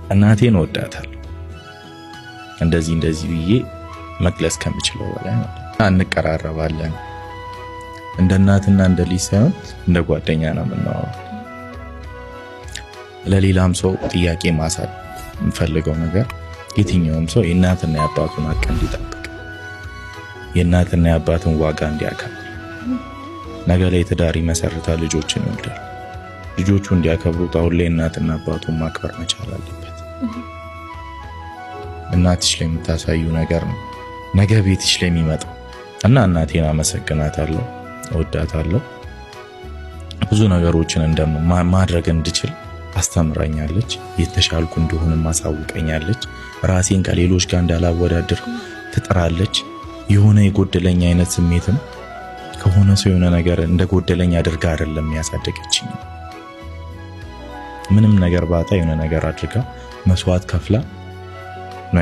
እናቴን እወዳታለሁ እንደዚህ ብዬ መግለጽ ከምችለው በላይ እንቀራረባለን። እንደ እናትና እንደ ልጅ ሳይሆን እንደ ጓደኛ ነው የምናወራው። ለሌላም ሰው ጥያቄ ማሳል የምፈልገው ነገር የትኛውም ሰው የእናትና የአባቱን ሀቅ እንዲጠብቅ፣ የእናትና የአባትን ዋጋ እንዲያከብር፣ ነገ ላይ ትዳር ይመሰርታል፣ ልጆችን ይወልዳል። ልጆቹ እንዲያከብሩት አሁን ላይ እናትና አባቱን ማክበር መቻል አለበት። እናትሽ ላይ የምታሳዩ ነገር ነው ነገ ቤትሽ ላይ የሚመጣው እና እናቴን አመሰግናታለሁ፣ እወዳታለሁ። ብዙ ነገሮችን ማድረግ እንድችል አስተምራኛለች። የተሻልኩ እንደሆነ ማሳውቀኛለች። ራሴን ከሌሎች ጋር እንዳላወዳድር ትጥራለች። የሆነ የጎደለኝ አይነት ስሜትም ከሆነ ሰው የሆነ ነገር እንደጎደለኝ አድርጋ አይደለም ያሳደገችኝ። ምንም ነገር ባጣ የሆነ ነገር አድርጋ መስዋዕት ከፍላ ነው